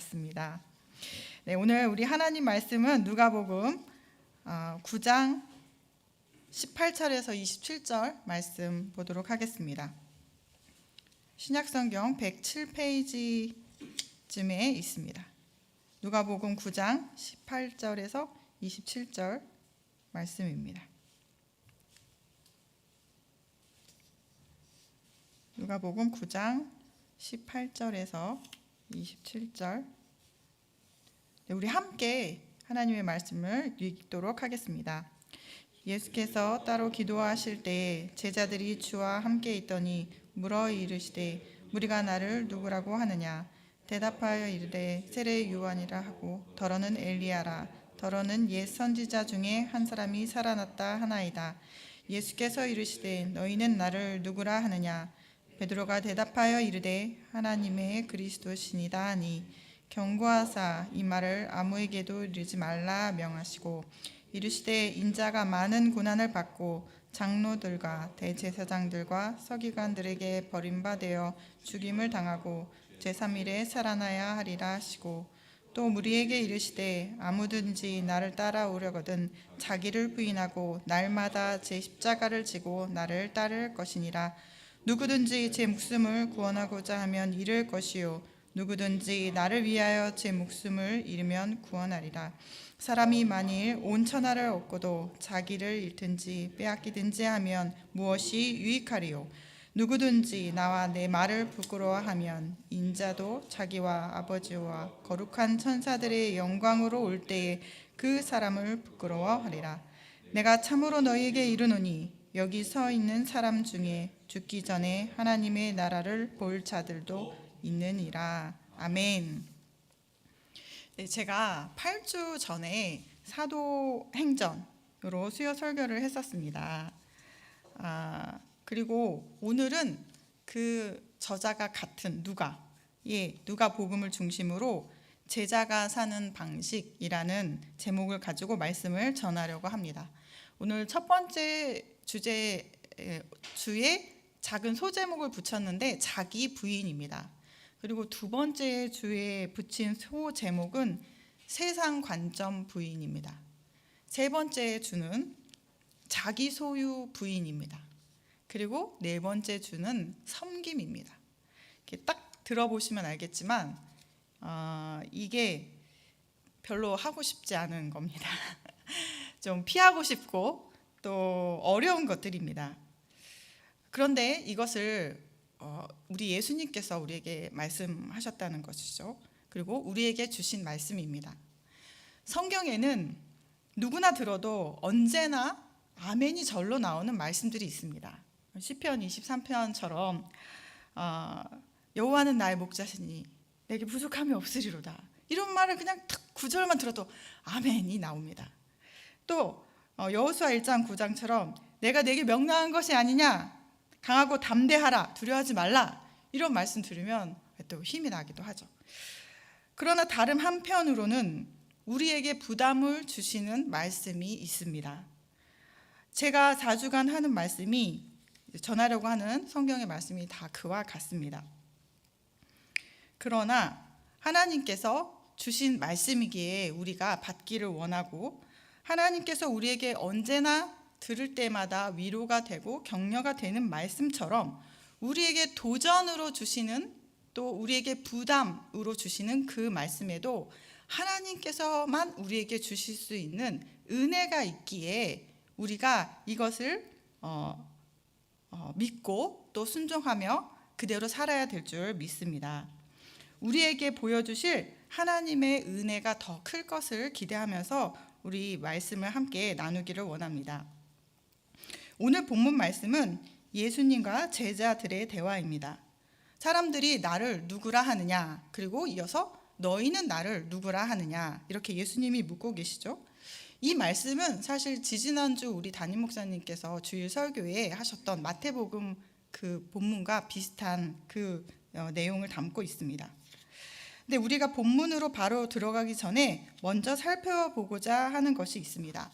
같습니다. 네, 오늘 우리 하나님 말씀은 누가복음 9장 18절에서 27절 말씀 보도록 하겠습니다. 신약성경 107페이지쯤에 있습니다. 누가복음 9장 18절에서 27절 말씀입니다. 누가복음 9장 18절에서 27절. 네, 우리 함께 하나님의 말씀을 읽도록 하겠습니다. 예수께서 따로 기도하실 때에 제자들이 주와 함께 있더니 물어 이르시되 무리가 나를 누구라고 하느냐? 대답하여 이르되 세례 요한이라 하고 더러는 엘리야라, 더러는 옛 선지자 중에 한 사람이 살아났다 하나이다. 예수께서 이르시되 너희는 나를 누구라 하느냐? 베드로가 대답하여 이르되 하나님의 그리스도시니다 하니 경고하사 이 말을 아무에게도 이르지 말라 명하시고 이르시되 인자가 많은 고난을 받고 장로들과 대제사장들과 서기관들에게 버림받아 죽임을 당하고 제3일에 살아나야 하리라 하시고 또 무리에게 이르시되 아무든지 나를 따라오려거든 자기를 부인하고 날마다 제 십자가를 지고 나를 따를 것이니라. 누구든지 제 목숨을 구원하고자 하면 잃을 것이요 누구든지 나를 위하여 제 목숨을 잃으면 구원하리라. 사람이 만일 온 천하를 얻고도 자기를 잃든지 빼앗기든지 하면 무엇이 유익하리요? 누구든지 나와 내 말을 부끄러워하면 인자도 자기와 아버지와 거룩한 천사들의 영광으로 올 때에 그 사람을 부끄러워하리라. 내가 참으로 너희에게 이르노니 여기 서 있는 사람 중에 죽기 전에 하나님의 나라를 볼 자들도 있느니라. 아멘. 네, 제가 8주 전에 사도행전으로 수요 설교를 했었습니다. 그리고 오늘은 그 저자가 같은 누가복음을 중심으로 제자가 사는 방식이라는 제목을 가지고 말씀을 전하려고 합니다. 오늘 첫 번째 주에 작은 소제목을 붙였는데 자기 부인입니다. 그리고 두 번째 주에 붙인 소제목은 세상 관점 부인입니다. 세 번째 주는 자기 소유 부인입니다. 그리고 네 번째 주는 섬김입니다. 이렇게 딱 들어보시면 알겠지만 이게 별로 하고 싶지 않은 겁니다. 좀 피하고 싶고 또 어려운 것들입니다. 그런데 이것을 우리 예수님께서 우리에게 말씀하셨다는 것이죠. 그리고 우리에게 주신 말씀입니다. 성경에는 누구나 들어도 언제나 아멘이 절로 나오는 말씀들이 있습니다. 시편 23편처럼 여호와는 나의 목자시니 내게 부족함이 없으리로다. 이런 말을 그냥 딱 9절만 들어도 아멘이 나옵니다. 또 여호수아 1장 9장처럼 내가 내게 명령한 것이 아니냐, 강하고 담대하라, 두려워하지 말라, 이런 말씀 들으면 또 힘이 나기도 하죠. 그러나 다른 한편으로는 우리에게 부담을 주시는 말씀이 있습니다. 제가 4주간 하는 말씀이, 전하려고 하는 성경의 말씀이 다 그와 같습니다. 그러나 하나님께서 주신 말씀이기에 우리가 받기를 원하고, 하나님께서 우리에게 언제나 들을 때마다 위로가 되고 격려가 되는 말씀처럼 우리에게 도전으로 주시는, 또 우리에게 부담으로 주시는 그 말씀에도 하나님께서만 우리에게 주실 수 있는 은혜가 있기에 우리가 이것을 믿고 또 순종하며 그대로 살아야 될 줄 믿습니다. 우리에게 보여주실 하나님의 은혜가 더 클 것을 기대하면서 우리 말씀을 함께 나누기를 원합니다. 오늘 본문 말씀은 예수님과 제자들의 대화입니다. 사람들이 나를 누구라 하느냐, 그리고 이어서 너희는 나를 누구라 하느냐, 이렇게 예수님이 묻고 계시죠. 이 말씀은 사실 지지난주 우리 담임 목사님께서 주일 설교에 하셨던 마태복음 그 본문과 비슷한 그 내용을 담고 있습니다. 근데 우리가 본문으로 바로 들어가기 전에 먼저 살펴보고자 하는 것이 있습니다.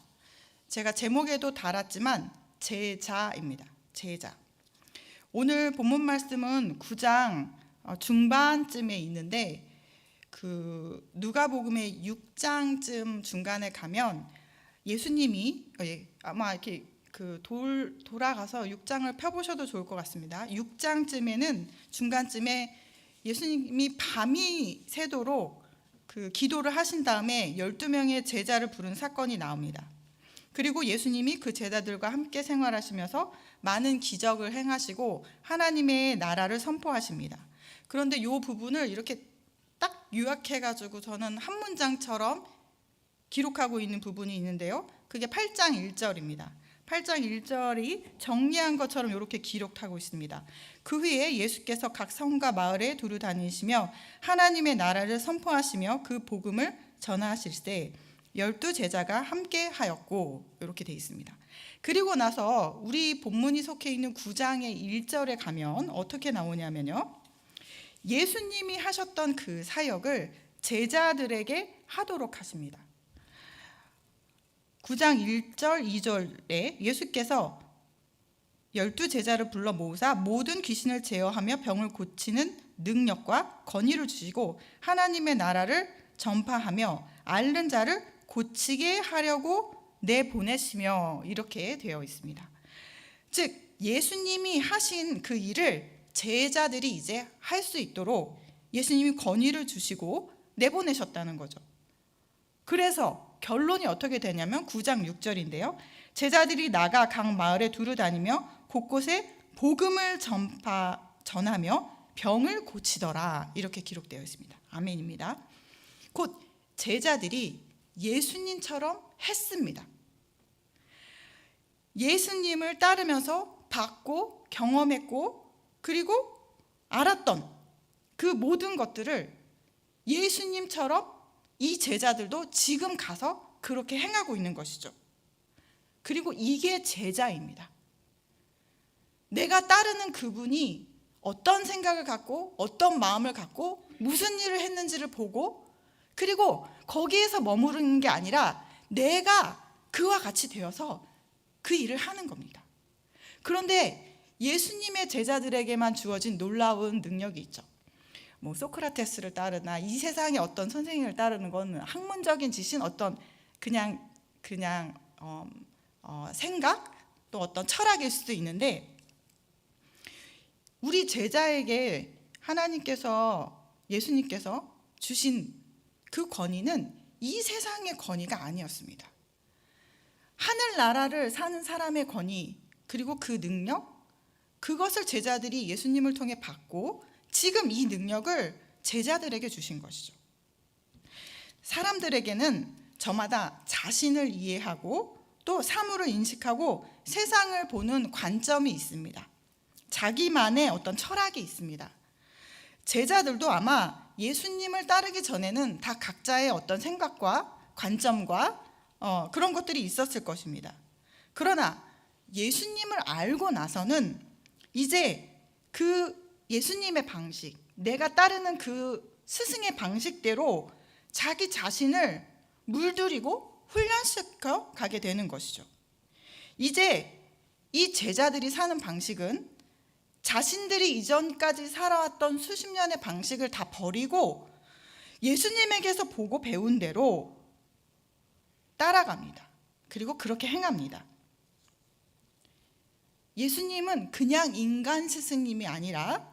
제가 제목에도 달았지만 제자입니다. 제자. 오늘 본문 말씀은 9장 중반쯤에 있는데 그 누가복음의 6장쯤 중간에 가면 예수님이 아마 이렇게 그 돌아가서 6장을 펴보셔도 좋을 것 같습니다. 6장쯤에는 중간쯤에 예수님이 밤이 새도록 그 기도를 하신 다음에 12명의 제자를 부른 사건이 나옵니다. 그리고 예수님이 그 제자들과 함께 생활하시면서 많은 기적을 행하시고 하나님의 나라를 선포하십니다. 그런데 이 부분을 이렇게 딱 요약해가지고 저는 한 문장처럼 기록하고 있는 부분이 있는데요. 그게 8장 1절입니다. 8장 1절이 정리한 것처럼 이렇게 기록하고 있습니다. 그 후에 예수께서 각 성과 마을에 두루 다니시며 하나님의 나라를 선포하시며 그 복음을 전하실세 12 제자가 함께 하였고, 이렇게 되어 있습니다. 그리고 나서 우리 본문이 속해 있는 9장의 1절에 가면 어떻게 나오냐면요, 예수님이 하셨던 그 사역을 제자들에게 하도록 하십니다. 9장 1절 2절에 예수께서 12 제자를 불러 모으사 모든 귀신을 제어하며 병을 고치는 능력과 권위를 주시고 하나님의 나라를 전파하며 앓는 자를 고치게 하려고 내보내시며, 이렇게 되어 있습니다. 즉 예수님이 하신 그 일을 제자들이 이제 할 수 있도록 예수님이 권위를 주시고 내보내셨다는 거죠. 그래서 결론이 어떻게 되냐면 9장 6절인데요. 제자들이 나가 각 마을에 두루 다니며 곳곳에 복음을 전하며 병을 고치더라, 이렇게 기록되어 있습니다. 아멘입니다. 곧 제자들이 예수님처럼 했습니다. 예수님을 따르면서 봤고 경험했고 그리고 알았던 그 모든 것들을 예수님처럼 이 제자들도 지금 가서 그렇게 행하고 있는 것이죠. 그리고 이게 제자입니다. 내가 따르는 그분이 어떤 생각을 갖고 어떤 마음을 갖고 무슨 일을 했는지를 보고, 그리고 거기에서 머무르는 게 아니라 내가 그와 같이 되어서 그 일을 하는 겁니다. 그런데 예수님의 제자들에게만 주어진 놀라운 능력이 있죠. 뭐 소크라테스를 따르나 이 세상의 어떤 선생님을 따르는 건 학문적인 지신, 어떤 그냥 생각, 또 어떤 철학일 수도 있는데, 우리 제자에게 예수님께서 주신 그 권위는 이 세상의 권위가 아니었습니다. 하늘나라를 사는 사람의 권위, 그리고 그 능력, 그것을 제자들이 예수님을 통해 받고 지금 이 능력을 제자들에게 주신 것이죠. 사람들에게는 저마다 자신을 이해하고 또 사물을 인식하고 세상을 보는 관점이 있습니다. 자기만의 어떤 철학이 있습니다. 제자들도 아마 예수님을 따르기 전에는 다 각자의 어떤 생각과 관점과 그런 것들이 있었을 것입니다. 그러나 예수님을 알고 나서는 이제 그 예수님의 방식, 내가 따르는 그 스승의 방식대로 자기 자신을 물들이고 훈련시켜 가게 되는 것이죠. 이제 이 제자들이 사는 방식은 자신들이 이전까지 살아왔던 수십 년의 방식을 다 버리고 예수님에게서 보고 배운 대로 따라갑니다. 그리고 그렇게 행합니다. 예수님은 그냥 인간 스승님이 아니라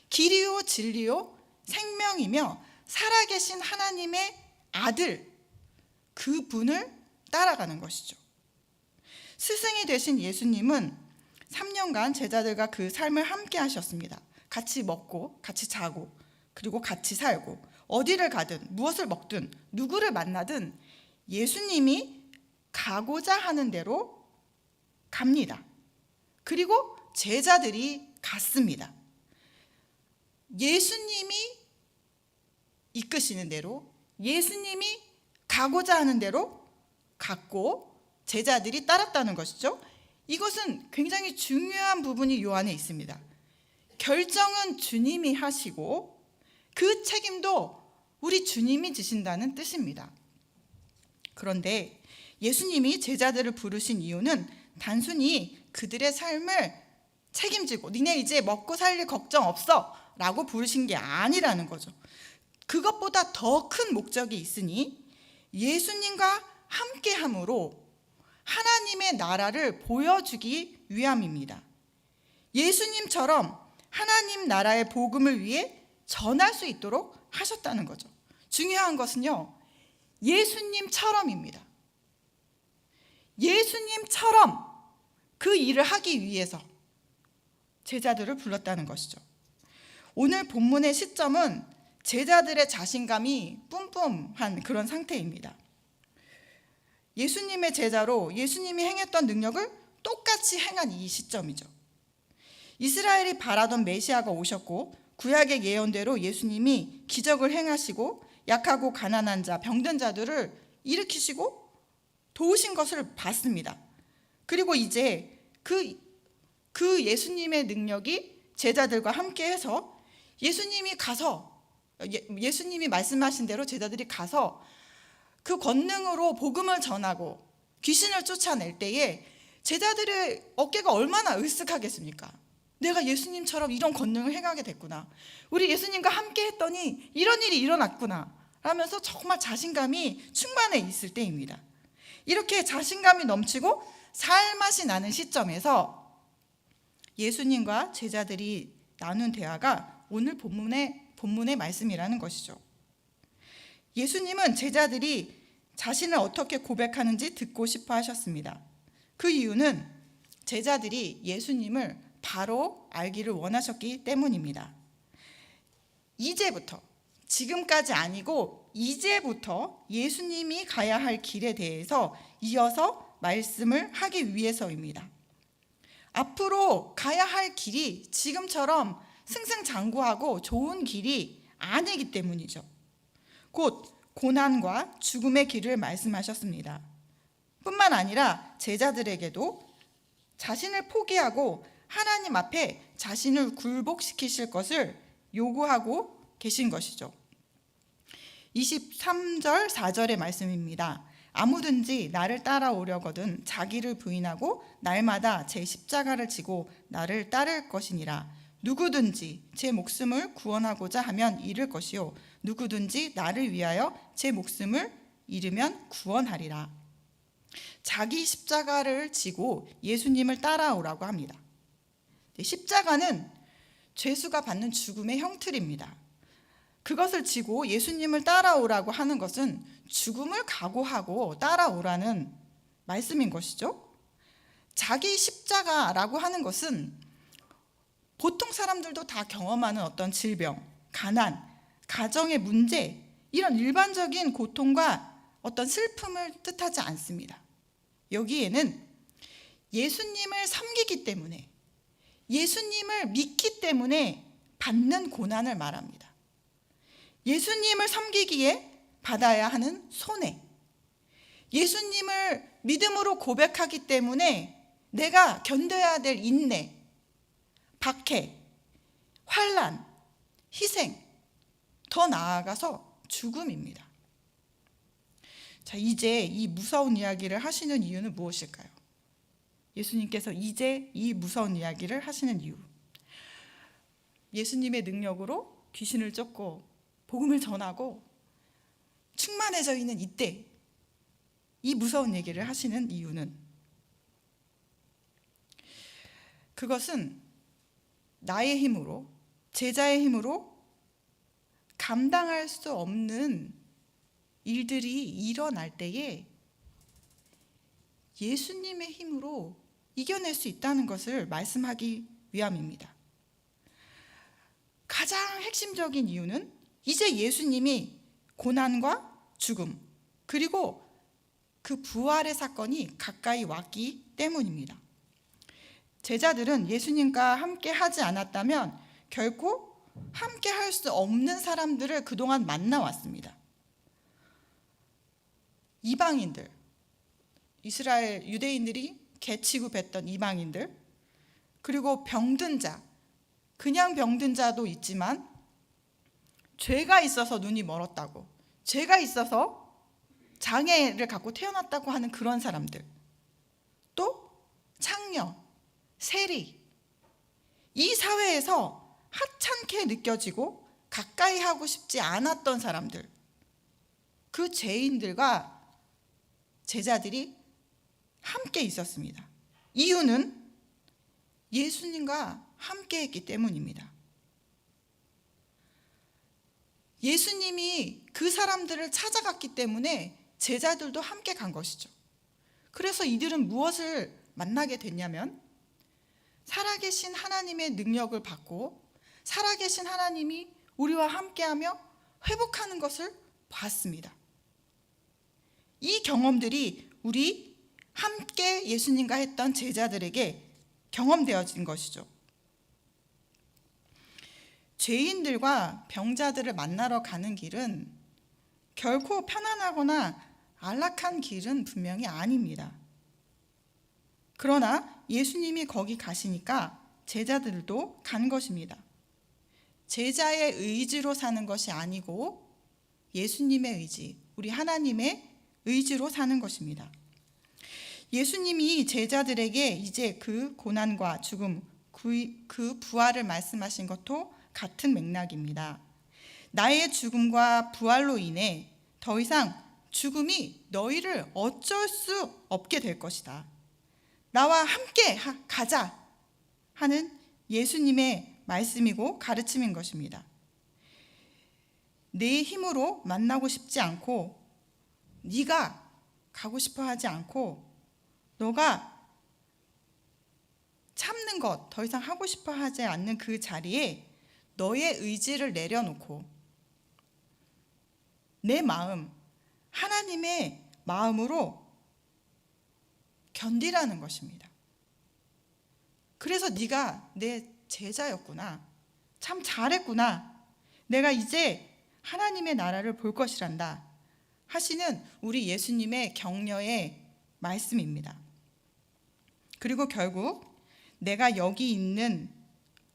길이요 진리요 생명이며 살아계신 하나님의 아들, 그분을 따라가는 것이죠. 스승이 되신 예수님은 3년간 제자들과 그 삶을 함께 하셨습니다. 같이 먹고 같이 자고 그리고 같이 살고, 어디를 가든 무엇을 먹든 누구를 만나든 예수님이 가고자 하는 대로 갑니다. 그리고 제자들이 갔습니다. 예수님이 이끄시는 대로, 예수님이 가고자 하는 대로 갔고 제자들이 따랐다는 것이죠. 이것은 굉장히 중요한 부분이 요 안에 있습니다. 결정은 주님이 하시고 그 책임도 우리 주님이 지신다는 뜻입니다. 그런데 예수님이 제자들을 부르신 이유는 단순히 그들의 삶을 책임지고 니네 이제 먹고 살 일 걱정 없어 라고 부르신 게 아니라는 거죠. 그것보다 더 큰 목적이 있으니 예수님과 함께함으로 하나님의 나라를 보여주기 위함입니다. 예수님처럼 하나님 나라의 복음을 위해 전할 수 있도록 하셨다는 거죠. 중요한 것은요, 예수님처럼입니다. 예수님처럼 그 일을 하기 위해서 제자들을 불렀다는 것이죠. 오늘 본문의 시점은 제자들의 자신감이 뿜뿜한 그런 상태입니다. 예수님의 제자로 예수님이 행했던 능력을 똑같이 행한 이 시점이죠. 이스라엘이 바라던 메시아가 오셨고 구약의 예언대로 예수님이 기적을 행하시고 약하고 가난한 자, 병든 자들을 일으키시고 도우신 것을 봤습니다. 그리고 이제 그 예수님의 능력이 제자들과 함께해서 예수님이 말씀하신 대로 제자들이 가서 그 권능으로 복음을 전하고 귀신을 쫓아낼 때에 제자들의 어깨가 얼마나 으쓱하겠습니까? 내가 예수님처럼 이런 권능을 행하게 됐구나. 우리 예수님과 함께 했더니 이런 일이 일어났구나. 라면서 정말 자신감이 충만해 있을 때입니다. 이렇게 자신감이 넘치고 살맛이 나는 시점에서 예수님과 제자들이 나눈 대화가 오늘 본문의 말씀이라는 것이죠. 예수님은 제자들이 자신을 어떻게 고백하는지 듣고 싶어 하셨습니다. 그 이유는 제자들이 예수님을 바로 알기를 원하셨기 때문입니다. 이제부터, 지금까지 아니고 이제부터 예수님이 가야 할 길에 대해서 이어서 말씀을 하기 위해서입니다. 앞으로 가야 할 길이 지금처럼 승승장구하고 좋은 길이 아니기 때문이죠. 곧 고난과 죽음의 길을 말씀하셨습니다. 뿐만 아니라 제자들에게도 자신을 포기하고 하나님 앞에 자신을 굴복시키실 것을 요구하고 계신 것이죠. 23절 4절의 말씀입니다. 아무든지 나를 따라오려거든 자기를 부인하고 날마다 제 십자가를 지고 나를 따를 것이니라. 누구든지 제 목숨을 구원하고자 하면 잃을 것이요 누구든지 나를 위하여 제 목숨을 잃으면 구원하리라. 자기 십자가를 지고 예수님을 따라오라고 합니다. 십자가는 죄수가 받는 죽음의 형틀입니다. 그것을 지고 예수님을 따라오라고 하는 것은 죽음을 각오하고 따라오라는 말씀인 것이죠. 자기 십자가라고 하는 것은 보통 사람들도 다 경험하는 어떤 질병, 가난, 가정의 문제, 이런 일반적인 고통과 어떤 슬픔을 뜻하지 않습니다. 여기에는 예수님을 섬기기 때문에, 예수님을 믿기 때문에 받는 고난을 말합니다. 예수님을 섬기기에 받아야 하는 손해, 예수님을 믿음으로 고백하기 때문에 내가 견뎌야 될 인내, 박해, 환난, 희생, 더 나아가서 죽음입니다. 자, 이제 이 무서운 이야기를 하시는 이유는 무엇일까요? 예수님께서 이제 이 무서운 이야기를 하시는 이유, 예수님의 능력으로 귀신을 쫓고 복음을 전하고 충만해져 있는 이때 이 무서운 얘기를 하시는 이유는, 그것은 나의 힘으로, 제자의 힘으로 감당할 수 없는 일들이 일어날 때에 예수님의 힘으로 이겨낼 수 있다는 것을 말씀하기 위함입니다. 가장 핵심적인 이유는 이제 예수님이 고난과 죽음, 그리고 그 부활의 사건이 가까이 왔기 때문입니다. 제자들은 예수님과 함께 하지 않았다면 결코 함께 할 수 없는 사람들을 그동안 만나왔습니다. 이방인들, 이스라엘 유대인들이 개 취급했던 이방인들, 그리고 병든 자, 그냥 병든 자도 있지만 죄가 있어서 눈이 멀었다고, 죄가 있어서 장애를 갖고 태어났다고 하는 그런 사람들, 또 창녀, 세리, 이 사회에서 하찮게 느껴지고 가까이 하고 싶지 않았던 사람들, 그 죄인들과 제자들이 함께 있었습니다. 이유는 예수님과 함께 했기 때문입니다. 예수님이 그 사람들을 찾아갔기 때문에 제자들도 함께 간 것이죠. 그래서 이들은 무엇을 만나게 됐냐면 살아계신 하나님의 능력을 받고 살아계신 하나님이 우리와 함께하며 회복하는 것을 봤습니다. 이 경험들이 우리 함께 예수님과 했던 제자들에게 경험되어진 것이죠. 죄인들과 병자들을 만나러 가는 길은 결코 편안하거나 안락한 길은 분명히 아닙니다. 그러나 예수님이 거기 가시니까 제자들도 간 것입니다. 제자의 의지로 사는 것이 아니고 예수님의 의지, 우리 하나님의 의지로 사는 것입니다. 예수님이 제자들에게 이제 그 고난과 죽음, 그 부활을 말씀하신 것도 같은 맥락입니다. 나의 죽음과 부활로 인해 더 이상 죽음이 너희를 어쩔 수 없게 될 것이다. 나와 함께 가자 하는 예수님의 말씀이고 가르침인 것입니다. 내 힘으로 만나고 싶지 않고 네가 가고 싶어 하지 않고 너가 참는 것, 더 이상 하고 싶어 하지 않는 그 자리에 너의 의지를 내려놓고 내 마음, 하나님의 마음으로 견디라는 것입니다. 그래서 네가 내 제자였구나. 참 잘했구나. 내가 이제 하나님의 나라를 볼 것이란다 하시는 우리 예수님의 격려의 말씀입니다. 그리고 결국 내가 여기 있는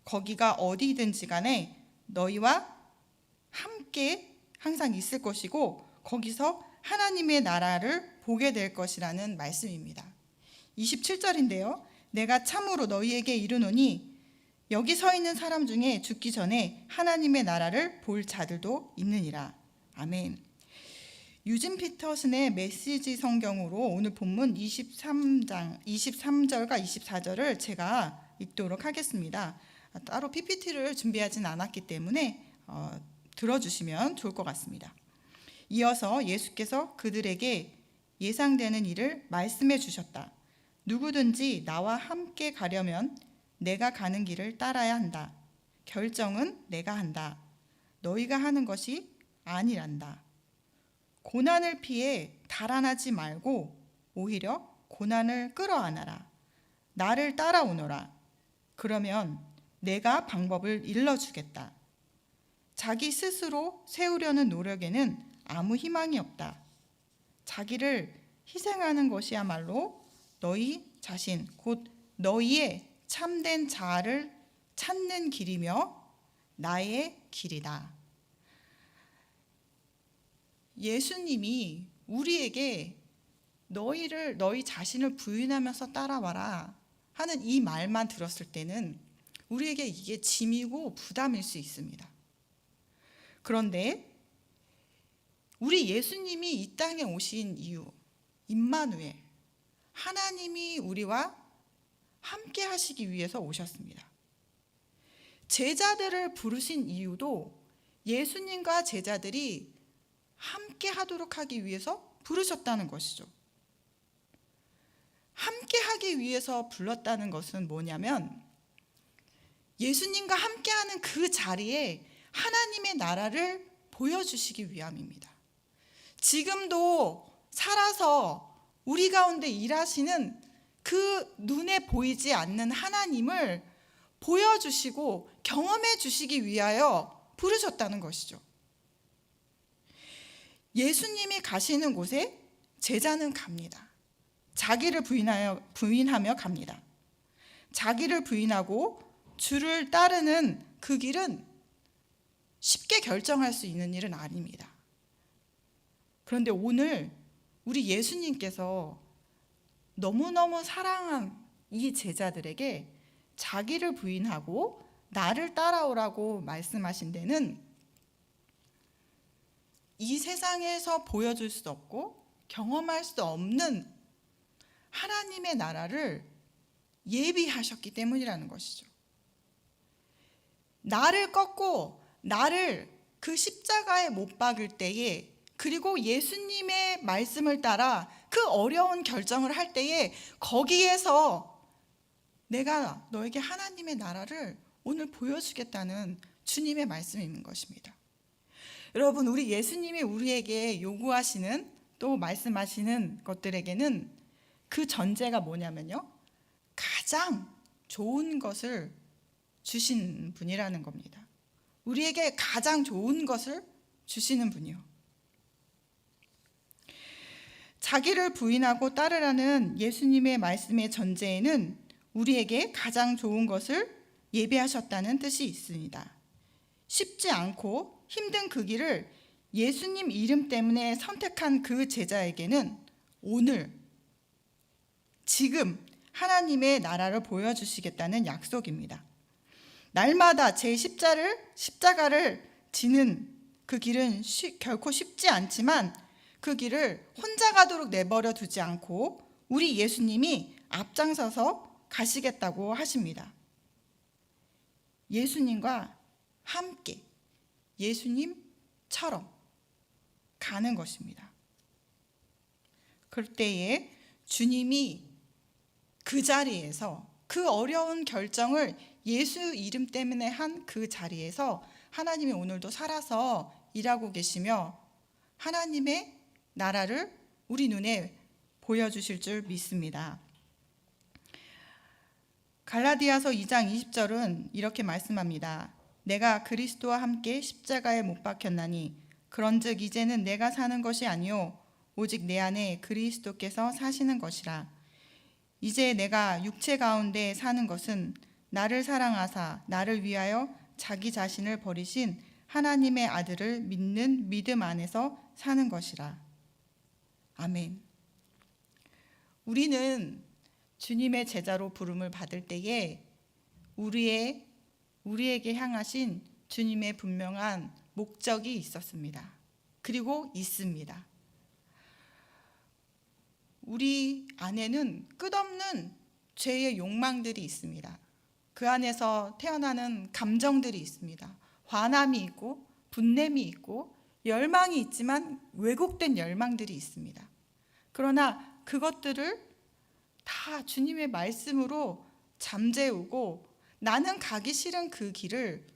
거기가 어디든지 간에 너희와 함께 항상 있을 것이고 거기서 하나님의 나라를 보게 될 것이라는 말씀입니다. 27절인데요. 내가 참으로 너희에게 이르노니 여기 서 있는 사람 중에 죽기 전에 하나님의 나라를 볼 자들도 있느니라. 아멘. 유진 피터슨의 메시지 성경으로 오늘 본문 23절과 24절을 제가 읽도록 하겠습니다. 따로 PPT를 준비하진 않았기 때문에 들어주시면 좋을 것 같습니다. 이어서 예수께서 그들에게 예상되는 일을 말씀해 주셨다. 누구든지 나와 함께 가려면 내가 가는 길을 따라야 한다. 결정은 내가 한다. 너희가 하는 것이 아니란다. 고난을 피해 달아나지 말고 오히려 고난을 끌어안아라. 나를 따라오너라. 그러면 내가 방법을 일러주겠다. 자기 스스로 세우려는 노력에는 아무 희망이 없다. 자기를 희생하는 것이야말로 너희 자신, 곧 너희의 참된 자아를 찾는 길이며 나의 길이다. 예수님이 우리에게 너희 자신을 부인하면서 따라와라 하는 이 말만 들었을 때는 우리에게 이게 짐이고 부담일 수 있습니다. 그런데 우리 예수님이 이 땅에 오신 이유, 임마누엘, 하나님이 우리와 함께 하시기 위해서 오셨습니다. 제자들을 부르신 이유도 예수님과 제자들이 함께 하도록 하기 위해서 부르셨다는 것이죠. 함께 하기 위해서 불렀다는 것은 뭐냐면 예수님과 함께하는 그 자리에 하나님의 나라를 보여주시기 위함입니다. 지금도 살아서 우리 가운데 일하시는 그 눈에 보이지 않는 하나님을 보여주시고 경험해 주시기 위하여 부르셨다는 것이죠. 예수님이 가시는 곳에 제자는 갑니다. 자기를 부인하며 갑니다. 자기를 부인하고 주를 따르는 그 길은 쉽게 결정할 수 있는 일은 아닙니다. 그런데 오늘 우리 예수님께서 너무너무 사랑한 이 제자들에게 자기를 부인하고 나를 따라오라고 말씀하신 데는 이 세상에서 보여줄 수 없고 경험할 수 없는 하나님의 나라를 예비하셨기 때문이라는 것이죠. 나를 꺾고 나를 그 십자가에 못 박을 때에, 그리고 예수님의 말씀을 따라 그 어려운 결정을 할 때에 거기에서 내가 너에게 하나님의 나라를 오늘 보여주겠다는 주님의 말씀이 있는 것입니다. 여러분, 우리 예수님이 우리에게 요구하시는 또 말씀하시는 것들에게는 그 전제가 뭐냐면요, 가장 좋은 것을 주신 분이라는 겁니다. 우리에게 가장 좋은 것을 주시는 분이요. 자기를 부인하고 따르라는 예수님의 말씀의 전제에는 우리에게 가장 좋은 것을 예비하셨다는 뜻이 있습니다. 쉽지 않고 힘든 그 길을 예수님 이름 때문에 선택한 그 제자에게는 오늘, 지금 하나님의 나라를 보여주시겠다는 약속입니다. 날마다 제 십자가를 지는 그 길은 결코 쉽지 않지만 그 길을 혼자 가도록 내버려 두지 않고 우리 예수님이 앞장서서 가시겠다고 하십니다. 예수님과 함께 예수님처럼 가는 것입니다. 그럴 때에 주님이 그 자리에서, 그 어려운 결정을 예수 이름 때문에 한 그 자리에서 하나님이 오늘도 살아서 일하고 계시며 하나님의 나라를 우리 눈에 보여주실 줄 믿습니다. 갈라디아서 2장 20절은 이렇게 말씀합니다. 내가 그리스도와 함께 십자가에 못 박혔나니 그런즉 이제는 내가 사는 것이 아니요 오직 내 안에 그리스도께서 사시는 것이라. 이제 내가 육체 가운데 사는 것은 나를 사랑하사 나를 위하여 자기 자신을 버리신 하나님의 아들을 믿는 믿음 안에서 사는 것이라. 아멘. 우리는 주님의 제자로 부름을 받을 때에 우리에게 향하신 주님의 분명한 목적이 있었습니다. 그리고 있습니다. 우리 안에는 끝없는 죄의 욕망들이 있습니다. 그 안에서 태어나는 감정들이 있습니다. 화남이 있고 분냄이 있고 열망이 있지만 왜곡된 열망들이 있습니다. 그러나 그것들을 다 주님의 말씀으로 잠재우고 나는 가기 싫은 그 길을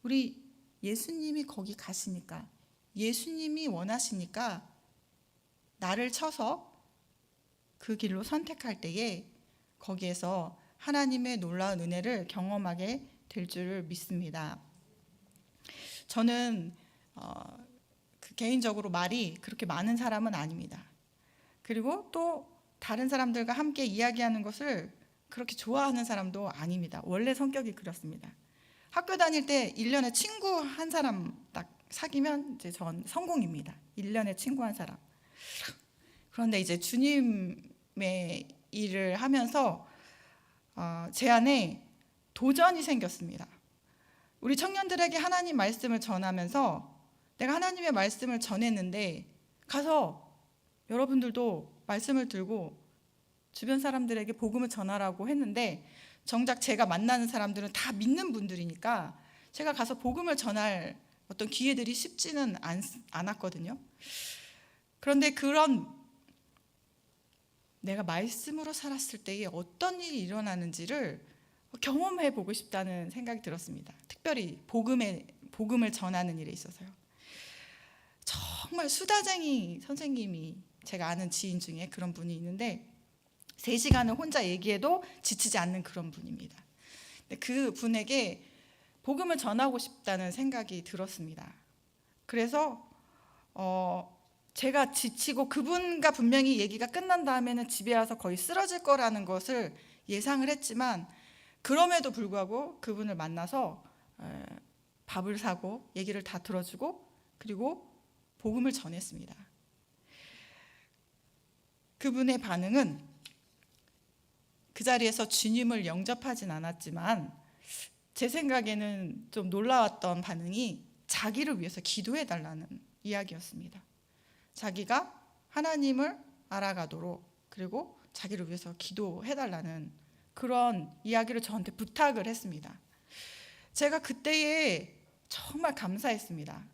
우리 예수님이 거기 가시니까, 예수님이 원하시니까 나를 쳐서 그 길로 선택할 때에 거기에서 하나님의 놀라운 은혜를 경험하게 될 줄을 믿습니다. 저는 개인적으로 말이 그렇게 많은 사람은 아닙니다. 그리고 또 다른 사람들과 함께 이야기하는 것을 그렇게 좋아하는 사람도 아닙니다. 원래 성격이 그렇습니다. 학교 다닐 때 1년에 친구 한 사람 딱 사귀면 이제 전 성공입니다. 1년에 친구 한 사람. 그런데 이제 주님의 일을 하면서 제 안에 도전이 생겼습니다. 우리 청년들에게 하나님 말씀을 전하면서 내가 하나님의 말씀을 전했는데 가서 여러분들도 말씀을 들고 주변 사람들에게 복음을 전하라고 했는데 정작 제가 만나는 사람들은 다 믿는 분들이니까 제가 가서 복음을 전할 어떤 기회들이 쉽지는 않았거든요. 그런데 그런 내가 말씀으로 살았을 때에 어떤 일이 일어나는지를 경험해 보고 싶다는 생각이 들었습니다. 특별히 복음을 전하는 일에 있어서요. 정말 수다쟁이 선생님이, 제가 아는 지인 중에 그런 분이 있는데 3시간을 혼자 얘기해도 지치지 않는 그런 분입니다. 그 분에게 복음을 전하고 싶다는 생각이 들었습니다. 그래서 제가 지치고 그분과 분명히 얘기가 끝난 다음에는 집에 와서 거의 쓰러질 거라는 것을 예상을 했지만 그럼에도 불구하고 그분을 만나서 밥을 사고 얘기를 다 들어주고 그리고 복음을 전했습니다. 그분의 반응은 그 자리에서 주님을 영접하진 않았지만 제 생각에는 좀 놀라웠던 반응이 자기를 위해서 기도해 달라는 이야기였습니다. 자기가 하나님을 알아가도록, 그리고 자기를 위해서 기도해달라는 그런 이야기를 저한테 부탁을 했습니다. 제가 그때에 정말 감사했습니다.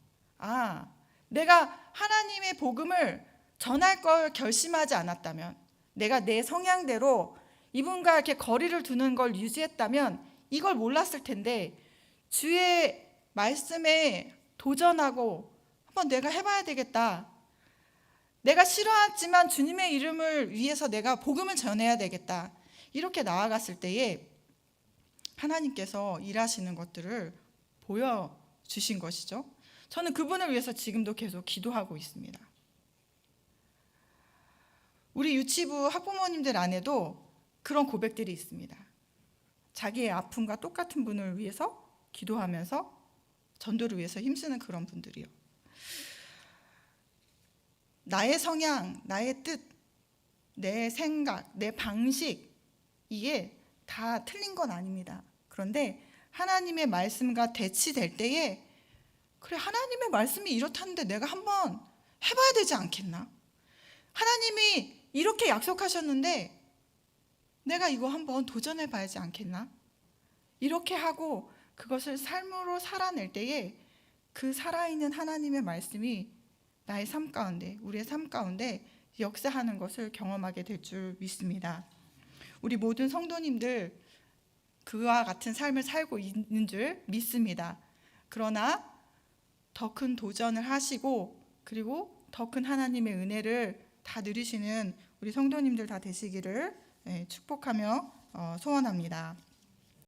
내가 하나님의 복음을 전할 걸 결심하지 않았다면, 내가 내 성향대로 이분과 이렇게 거리를 두는 걸 유지했다면 이걸 몰랐을 텐데, 주의 말씀에 도전하고 한번 내가 해봐야 되겠다. 내가 싫어하지만 주님의 이름을 위해서 내가 복음을 전해야 되겠다. 이렇게 나아갔을 때에 하나님께서 일하시는 것들을 보여주신 것이죠. 저는 그분을 위해서 지금도 계속 기도하고 있습니다. 우리 유치부 학부모님들 안에도 그런 고백들이 있습니다. 자기의 아픔과 똑같은 분을 위해서 기도하면서 전도를 위해서 힘쓰는 그런 분들이요. 나의 성향, 나의 뜻, 내 생각, 내 방식, 이게 다 틀린 건 아닙니다. 그런데 하나님의 말씀과 대치될 때에, 그래, 하나님의 말씀이 이렇다는데 내가 한번 해봐야 되지 않겠나? 하나님이 이렇게 약속하셨는데 내가 이거 한번 도전해 봐야지 않겠나? 이렇게 하고 그것을 삶으로 살아낼 때에 그 살아있는 하나님의 말씀이 나의 삶 가운데, 우리의 삶 가운데 역사하는 것을 경험하게 될 줄 믿습니다. 우리 모든 성도님들 그와 같은 삶을 살고 있는 줄 믿습니다. 그러나 더 큰 도전을 하시고, 그리고 더 큰 하나님의 은혜를 다 누리시는 우리 성도님들 다 되시기를 축복하며 소원합니다.